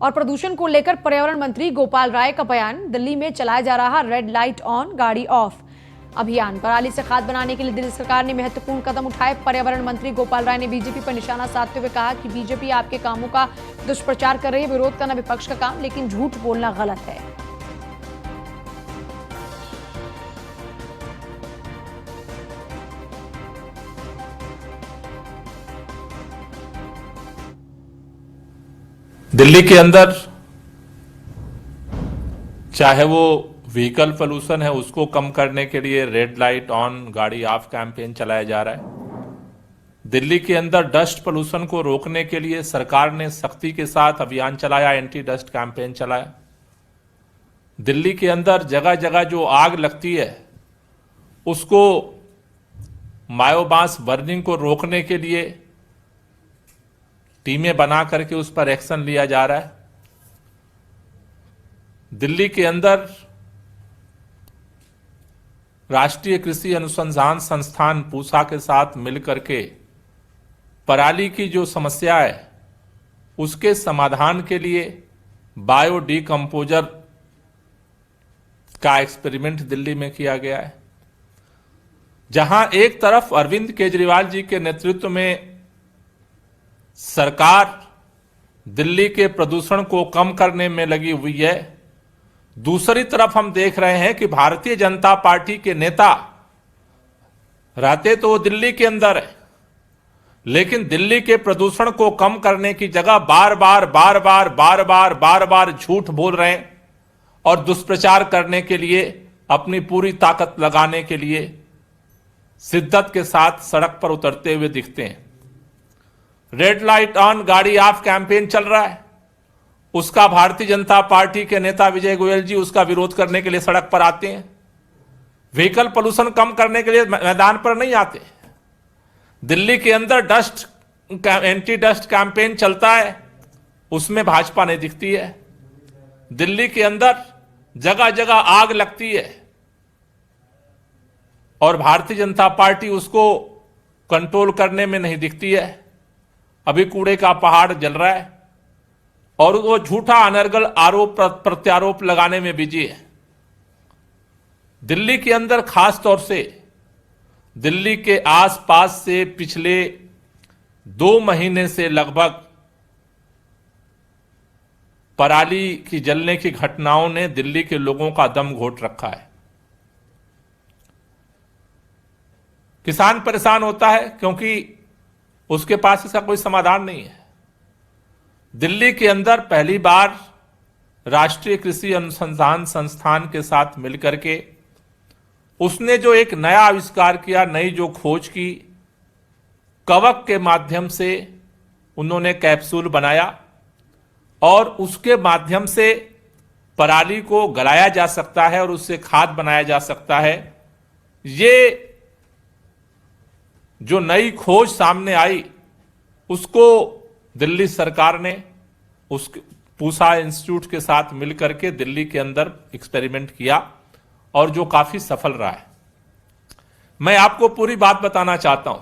और प्रदूषण को लेकर पर्यावरण मंत्री गोपाल राय का बयान। दिल्ली में चलाया जा रहा रेड लाइट ऑन गाड़ी ऑफ अभियान। पराली से खाद बनाने के लिए दिल्ली सरकार ने महत्वपूर्ण कदम उठाए। पर्यावरण मंत्री गोपाल राय ने बीजेपी पर निशाना साधते हुए कहा कि बीजेपी आपके कामों का दुष्प्रचार कर रही है। विरोध करना विपक्ष का काम, लेकिन झूठ बोलना गलत है। दिल्ली के अंदर चाहे वो व्हीकल पोल्यूशन है उसको कम करने के लिए रेड लाइट ऑन गाड़ी ऑफ कैंपेन चलाया जा रहा है। दिल्ली के अंदर डस्ट पोल्यूशन को रोकने के लिए सरकार ने सख्ती के साथ अभियान चलाया, एंटी डस्ट कैंपेन चलाया। दिल्ली के अंदर जगह जगह जो आग लगती है उसको बायोमास बर्निंग को रोकने के लिए टीमें बना करके उस पर एक्शन लिया जा रहा है। दिल्ली के अंदर राष्ट्रीय कृषि अनुसंधान संस्थान पूसा के साथ मिलकर के पराली की जो समस्या है उसके समाधान के लिए बायो डिकम्पोजर का एक्सपेरिमेंट दिल्ली में किया गया है, जहां एक तरफ अरविंद केजरीवाल जी के नेतृत्व में सरकार दिल्ली के प्रदूषण को कम करने में लगी हुई है, दूसरी तरफ हम देख रहे हैं कि भारतीय जनता पार्टी के नेता रहते तो वो दिल्ली के अंदर है, लेकिन दिल्ली के प्रदूषण को कम करने की जगह बार बार झूठ बोल रहे हैं और दुष्प्रचार करने के लिए अपनी पूरी ताकत लगाने के लिए शिद्दत के साथ सड़क पर उतरते हुए दिखते हैं। रेड लाइट ऑन गाड़ी ऑफ कैंपेन चल रहा है, उसका भारतीय जनता पार्टी के नेता विजय गोयल जी उसका विरोध करने के लिए सड़क पर आते हैं। व्हीकल पोल्यूशन कम करने के लिए मैदान पर नहीं आते। दिल्ली के अंदर डस्ट एंटी डस्ट कैंपेन चलता है, उसमें भाजपा नहीं दिखती है। दिल्ली के अंदर जगह जगह आग लगती है और भारतीय जनता पार्टी उसको कंट्रोल करने में नहीं दिखती है। अभी कूड़े का पहाड़ जल रहा है और वो झूठा अनर्गल आरोप प्रत्यारोप लगाने में बिजी है। दिल्ली के अंदर खास तौर से दिल्ली के आसपास से पिछले 2 महीने से लगभग पराली की जलने की घटनाओं ने दिल्ली के लोगों का दम घोट रखा है। किसान परेशान होता है क्योंकि उसके पास इसका कोई समाधान नहीं है। दिल्ली के अंदर पहली बार राष्ट्रीय कृषि अनुसंधान संस्थान के साथ मिलकर के उसने जो एक नया आविष्कार किया, नई जो खोज की, कवक के माध्यम से उन्होंने कैप्सूल बनाया और उसके माध्यम से पराली को गलाया जा सकता है और उससे खाद बनाया जा सकता है। ये जो नई खोज सामने आई उसको दिल्ली सरकार ने उस पूसा इंस्टीट्यूट के साथ मिलकर के दिल्ली के अंदर एक्सपेरिमेंट किया और जो काफी सफल रहा है। मैं आपको पूरी बात बताना चाहता हूं।